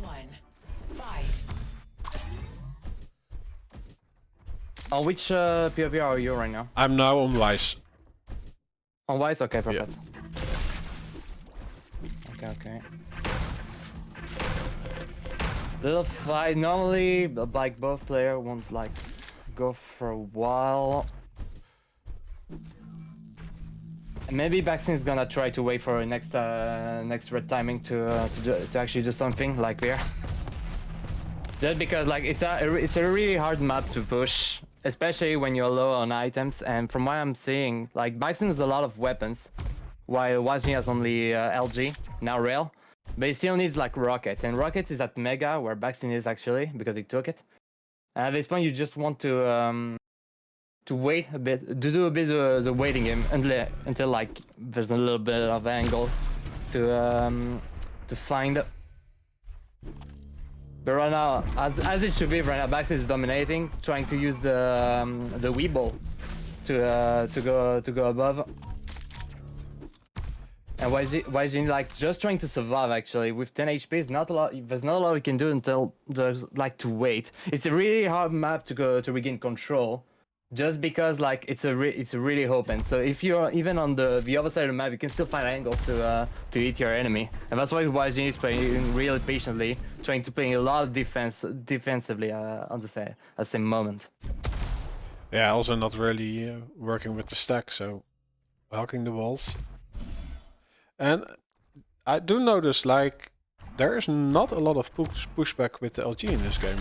one. Fight. On which POV are you right now? I'm now on Wise. On Wise? Okay, perfect. Okay. Little fight. Normally, like both player won't like go for a while. And maybe baksteen is gonna try to wait for next red timing to actually do something like here. Just because like it's a really hard map to push, especially when you're low on items. And from what I'm seeing, like baksteen has a lot of weapons, while WiseGenie has only LG now rail. But he still needs like rockets, and rockets is at mega where baksteen is actually because he took it. And at this point, you just want to wait a bit, to do a bit of the waiting game until like there's a little bit of angle to find. But right now, as it should be, right now baksteen is dominating, trying to use the Weeble to go above. And WiseGenie like just trying to survive actually with 10 HP is not a lot. There's not a lot we can do until there's like to wait. It's a really hard map to regain control, just because like it's really open. So if you're even on the other side of the map, you can still find angles to hit your enemy, and that's why WiseGenie is playing really patiently, trying to play a lot of defensively on the same moment. Yeah, also not really working with the stack, so hacking the walls. And I do notice like there is not a lot of pushback with the LG in this game.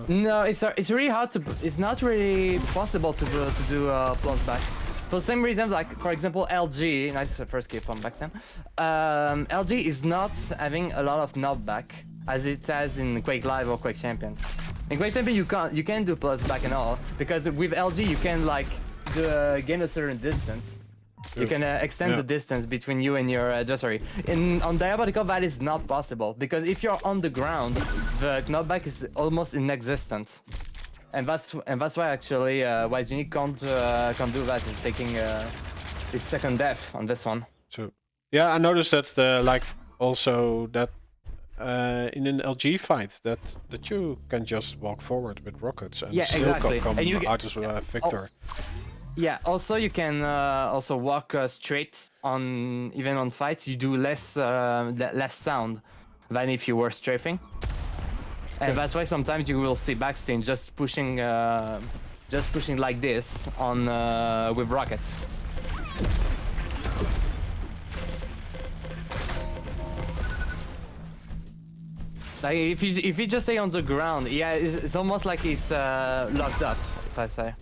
No, it's really hard to. It's not really possible to do plus back. For the same reason, like for example, LG. Nice first kill from baksteen. LG is not having a lot of knockback as it has in Quake Live or Quake Champions. In Quake Champions, you can't do plus back and all because with LG you can like gain a certain distance. You can extend the distance between you and your adversary. On Diabolical, that is not possible because if you're on the ground, the knockback is almost inexistent, and that's why actually WiseGenie can't do that. He's taking his second death on this one. So yeah, I noticed that like also that in an LG fight that you can just walk forward with rockets and still come out as a victor. Yeah, also you can also walk straight on, even on fights, you do less sound than if you were strafing. And that's why sometimes you will see baksteen just pushing like this on with rockets. Like if you just stay on the ground, yeah, it's almost like he's locked up, if I say.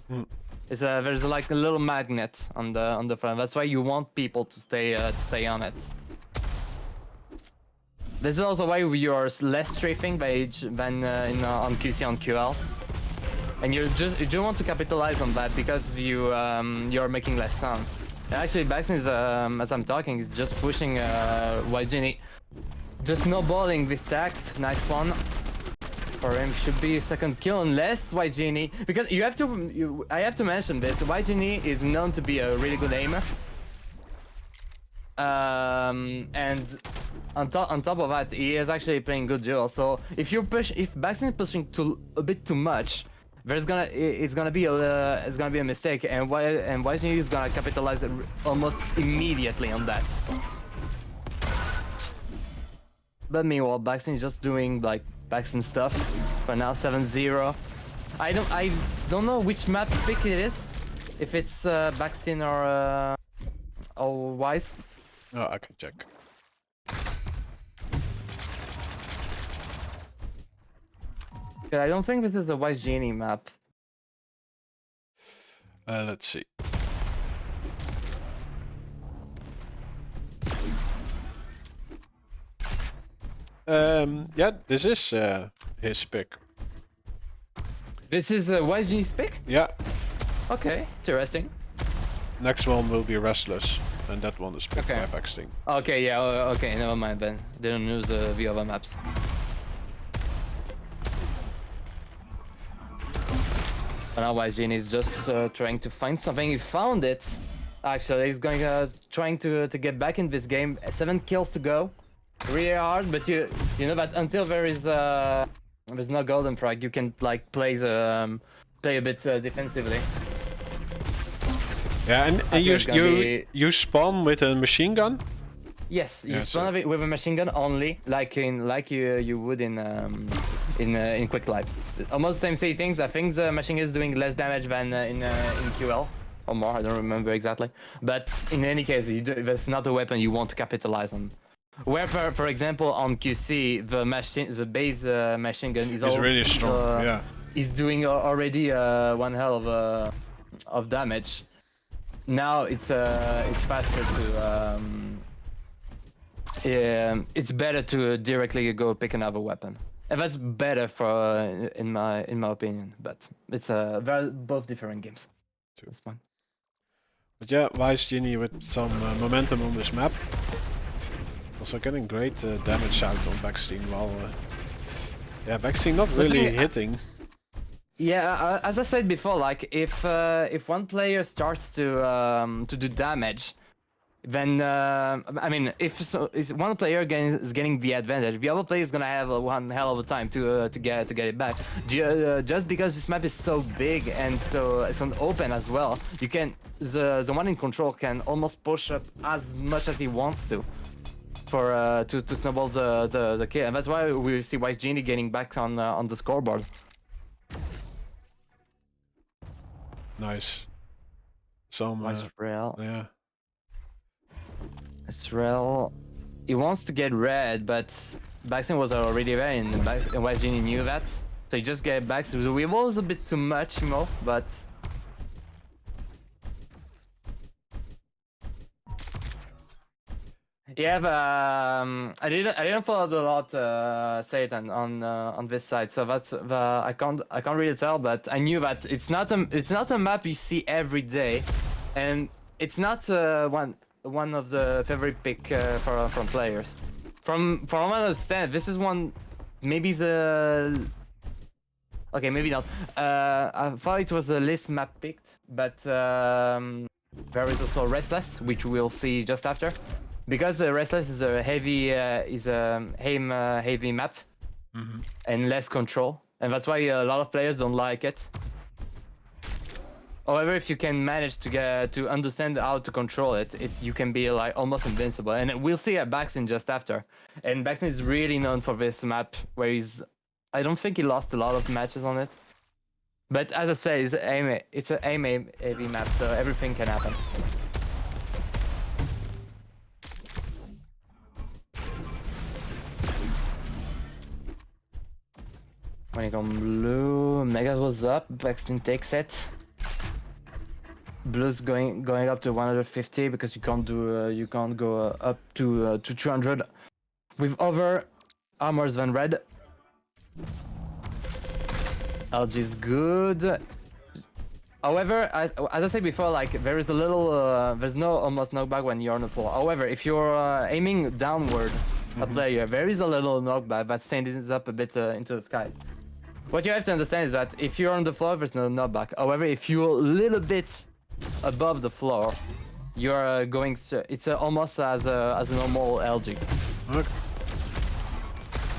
There's like a little magnet on the front. That's why you want people to stay on it. This is also why you're less strafing than on QC on QL, and you just want to capitalize on that because you're making less sound. And actually, baksteen is as I'm talking is just pushing WiseGenie, just snowballing these stacks. Nice one. For him should be a second kill unless WiseGenie, because I have to mention this. WiseGenie is known to be a really good aimer, and on top of that, he is actually playing good duel. So if baksteen is pushing a bit too much, it's gonna be a mistake, and WiseGenie is gonna capitalize almost immediately on that. But meanwhile, baksteen is just doing like baksteen stuff for now. 7-0. I don't know which map pick it is, if it's baksteen or Wise. Oh, I can check. I don't think this is a WiseGenie map. Let's see. Yeah, this is his pick. This is WiseGenie's pick? Yeah. Okay, interesting. Next one will be Restless, and that one is picked by baksteen. Okay, yeah, okay, never mind then. Didn't use the other maps. But now WiseGenie is just trying to find something. He found it. Actually, he's going trying to get back in this game. 7 kills to go. really hard, but you know that until there's no golden frag, you can like play a bit defensively. Yeah, and think it's gonna be- you spawn with a machine gun. Yes, you Yeah, spawn it with a machine gun only, like you would in quick life. Almost same settings. I think the machine gun is doing less damage than in QL or more. I don't remember exactly. But in any case, that's not a weapon you want to capitalize on. Where, for example, on QC, the base machine gun is Really strong. Yeah. is doing already one hell of damage. Now it's faster to it's better to directly go pick another weapon, and that's better for in my opinion. But it's they're both different games. That's fine. But yeah, WiseGenie with some momentum on this map. Also getting great damage out on baksteen while yeah, baksteen not really hitting. Yeah, as I said before, like if one player starts to do damage, then I mean, if one player is getting the advantage, the other player is gonna have one hell of a time to get it back. Just because this map is so big and so it's open as well, you can the one in control can almost push up as much as he wants to, for to snowball the kill, and that's why we see WiseGenie getting back on the scoreboard. Nice. Some Israel. yeah. Israel. He wants to get red, but baksteen was already there, and WiseGenie knew that, so he just get back. So the weevil is a bit too much, you know, but. Yeah, but I didn't follow a lot Satan on this side, so that's I can't really tell, but I knew that it's not a map you see every day, and it's not one of the favorite pick from players. From what I understand, this is one, maybe the okay, maybe not. I thought it was a list map picked, but there is also Restless, which we'll see just after. Because Restless is a heavy aim heavy map, and less control, and that's why a lot of players don't like it. However, if you can manage to understand how to control it, you can be like almost invincible. And we'll see at baksteen just after. And baksteen is really known for this map, where I don't think he lost a lot of matches on it. But as I say, it's an aim heavy map, so everything can happen. Running on blue, Mega was up, baksteen takes it. Blue's going up to 150 because you can't go up to 200 with other armors than red. LG is good. However, as I said before, like there is a little there's almost knockback when you're on the floor. However, if you're aiming downward a player, there is a little knockback that stands up a bit into the sky. What you have to understand is that if you're on the floor, there's no knockback. However, if you're a little bit above the floor, you're going to, it's almost as a normal LG. Okay.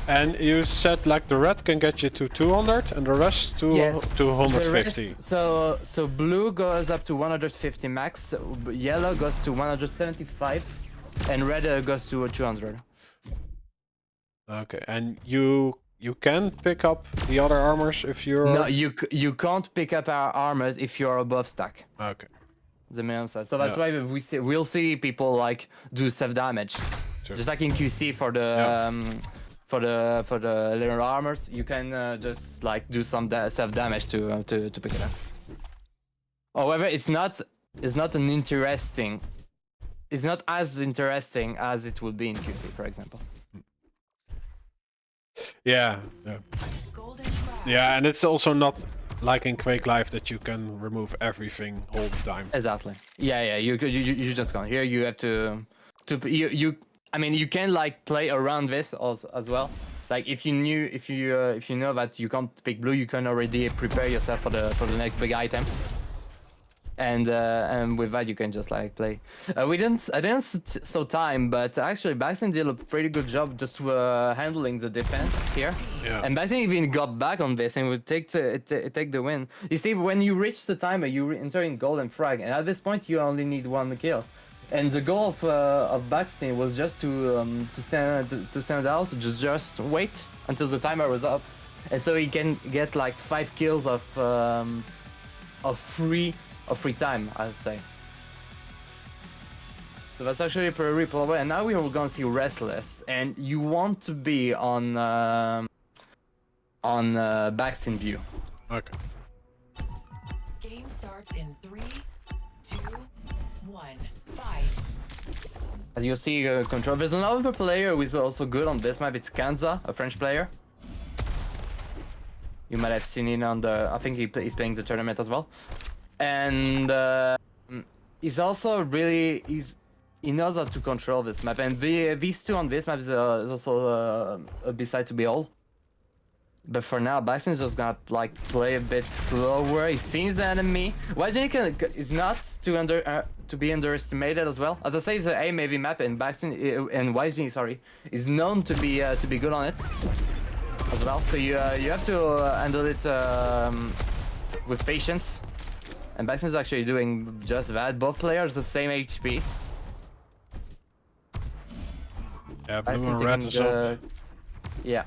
And you said like the red can get you to 200 and the rest to 150. So blue goes up to 150 max, yellow goes to 175, and red goes to 200. Okay, and you can pick up the other armors if you're... No, you can't pick up our armors if you're above stack. Okay. The minimum size. So that's why we'll see people like do self damage, just like in QC for the for the little armors. You can just like do some self damage to pick it up. However, it's not an interesting. It's not as interesting as it would be in QC, for example. Yeah. Yeah, and it's also not like in Quake Live that you can remove everything all the time. Exactly. Yeah. You just can't. Here you have to I mean, you can like play around this also, as well. Like if you know that you can't pick blue, you can already prepare yourself for the next big item. And with that you can just like play. I didn't so time, but actually baksteen did a pretty good job just handling the defense here. Yeah. And baksteen even got back on this and would take the win. You see, when you reach the timer, you enter in golden frag, and at this point you only need 1 kill. And the goal of baksteen was just to stand out, just wait until the timer was up, and so he can get like 5 kills of free time, I'd say. So that's actually pretty replayable. And now we're gonna see Restless, and you want to be on baksteen view. Okay. Game starts in 3, 2, 1. Fight. As you see, control. There's another player who is also good on this map. It's Kanza, a French player. You might have seen him on the. I think he's playing the tournament as well, and he's also really he knows how to control this map. And these two on this map is also a beside to behold. But for now, baksteen is just gonna like play a bit slower. He sees the enemy. WiseGenie is not to be underestimated as well. As I say, it's an A-heavy map, and baksteen and WiseGenie, sorry, is known to be good on it as well. So you have to handle it with patience. And baksteen is actually doing just that. Both players the same HP. Yeah, blue baksteen and red taking as well. Yeah.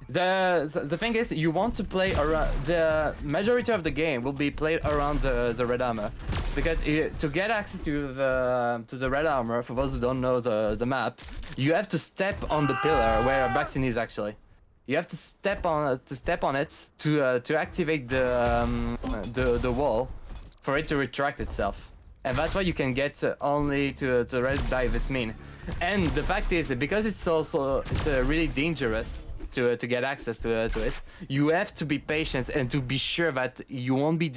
The thing is, you want to play around. The majority of the game will be played around the red armor, because to get access to the red armor, for those who don't know the map, you have to step on the pillar where baksteen is actually. You have to step on it to activate the wall for it to retract itself, and that's why you can get only to red by this mean. And the fact is, because it's really dangerous to get access to it, you have to be patient and to be sure that you won't be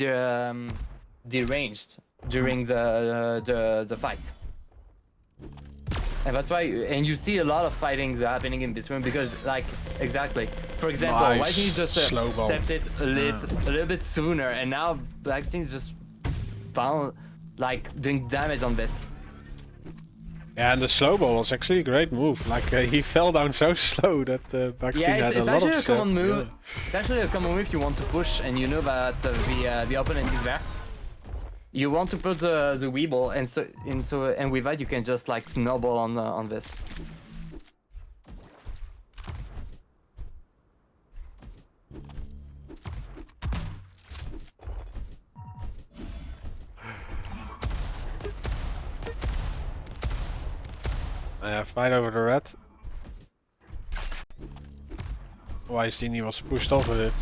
deranged during the fight. And that's why, and you see a lot of fightings happening in this room because, like, exactly. For example, Nice. WiseGenie just Slow ball. stepped it a little bit sooner, and now baksteen is just found like doing damage on this. Yeah, and the slow ball was actually a great move. Like he fell down so slow that baksteen Yeah, had it's a lot actually of a common set. move. Yeah. It's actually a common move if you want to push and you know that the opponent is there. You want to put the Weeble, and with that you can just like snowball on this. Fight over the red. WiseGenie was pushed off with it.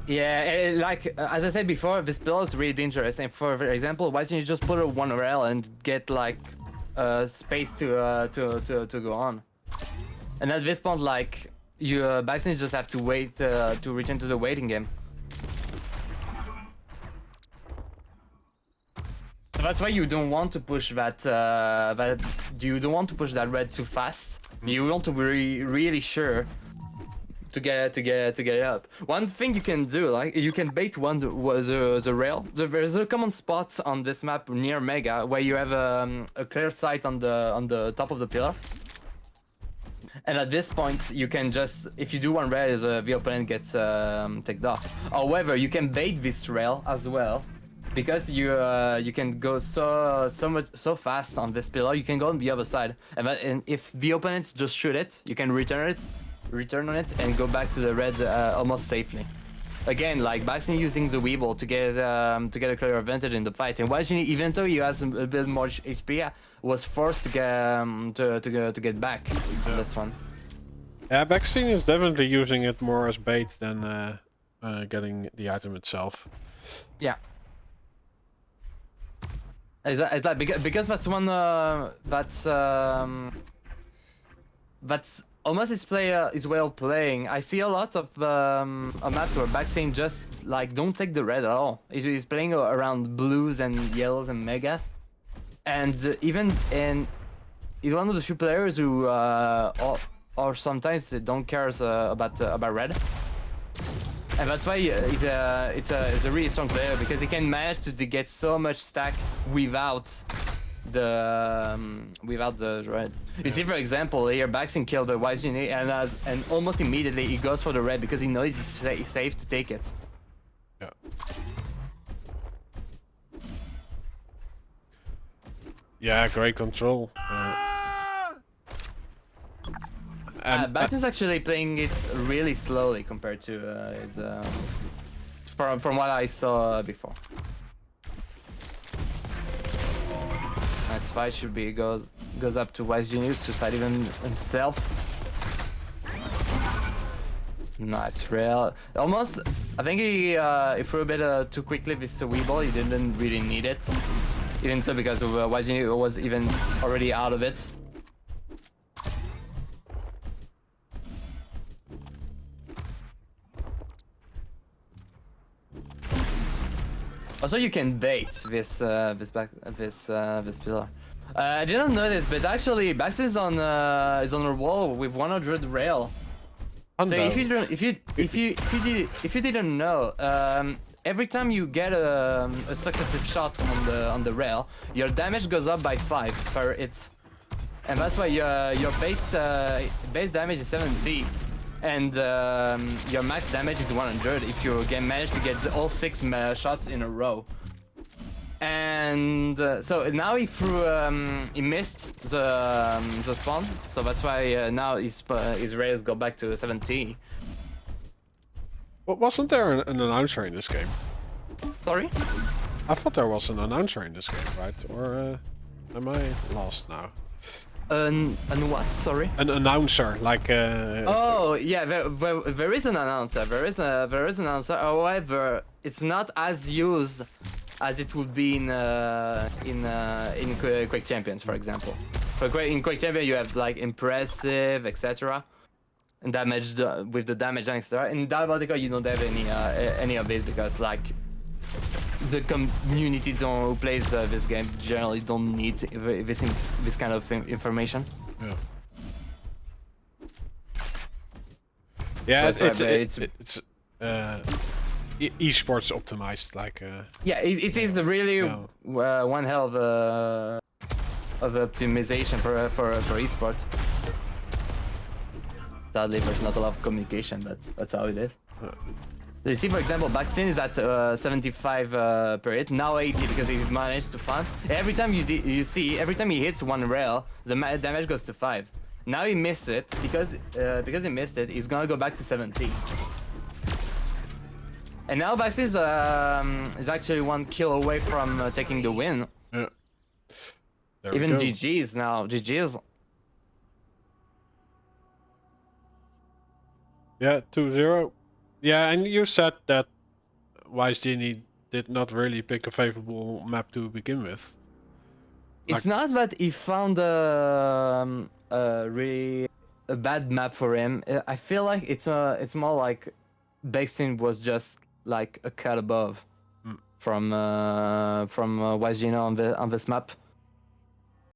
Yeah, like as I said before, this build is really dangerous. And for example, WiseGenie just put a 1 rail and get like space to go on. And at this point, like you baksteen just have to wait to return to the waiting game. So that's why you don't want to push that you don't want to push that red too fast. You want to be really sure to get it up. One thing you can do, like you can bait the rail. There's a common spot on this map near Mega where you have a clear sight on the top of the pillar. And at this point, you can just, if you do 1 rail, the opponent gets taken off. However, you can bait this rail as well. Because you can go so fast on this pillar, you can go on the other side, and if the opponents just shoot it, you can return on it, and go back to the red almost safely. Again, like baksteen using the Weeble to get a clear advantage in the fight, and WiseGenie, even though he has a bit more HP, was forced to get back on this one. Yeah, baksteen is definitely using it more as bait than getting the item itself. Yeah. Is that because that's one that's almost his player is well playing. I see a lot of maps where baksteen just like don't take the red at all. He's playing around blues and yellows and megas, and he's one of the few players who or sometimes don't care about red. And that's why it's a really strong player, because he can manage to get so much stack without the red. You see, for example, here baksteen killed the WiseGenie, and almost immediately he goes for the red because he knows it's safe to take it. Yeah. Yeah, great control. Baksteen's actually playing it really slowly compared to his from what I saw before. Nice fight, should be goes up to WiseGenie to side even himself. Nice rail. Almost, I think he threw a bit too quickly with the Weeble. He didn't really need it. Even so, because of WiseGenie was even already out of it. Also, you can bait this pillar. I didn't know this, but actually, baksteen is on a wall with 100 rail. So if you didn't know, every time you get a successive shot on the rail, your damage goes up by 5 per hit, and that's why your base damage is 70. And your max damage is 100 if you manage to get all 6 shots in a row. And so now he missed the spawn, so that's why now his rails go back to 70. Well, wasn't there an announcer in this game? Sorry? I thought there was an announcer in this game, right? Or am I lost now? And what? Sorry. An announcer, like. Oh yeah, there is an announcer. There is an announcer. However, it's not as used as it would be in Quick Champions, for example. In Quick Champion, you have like impressive, etc. And damage with the damage, etc. In Diabotica, you don't have any of it, because like the community who plays this game generally don't need this kind of information. Yeah. Yeah, So it's esports optimized, like. Yeah, it is the really one hell of optimization for esports. Sadly, there's not a lot of communication, but that's how it is. You see, for example, baksteen is at 75 per hit, now 80 because he managed to farm. Every time you see, every time he hits one rail, the damage goes to 5. Now he missed it, because he missed it, he's gonna go back to 70. And now baksteen is actually 1 kill away from taking the win. Yeah. There Even we go. GG's now, GG's. Yeah, 2-0. Yeah, and you said that WiseGenie did not really pick a favorable map to begin with. It's not that he found a really bad map for him. I feel like it's more like baksteen was just like a cut above from WiseGenie on this map.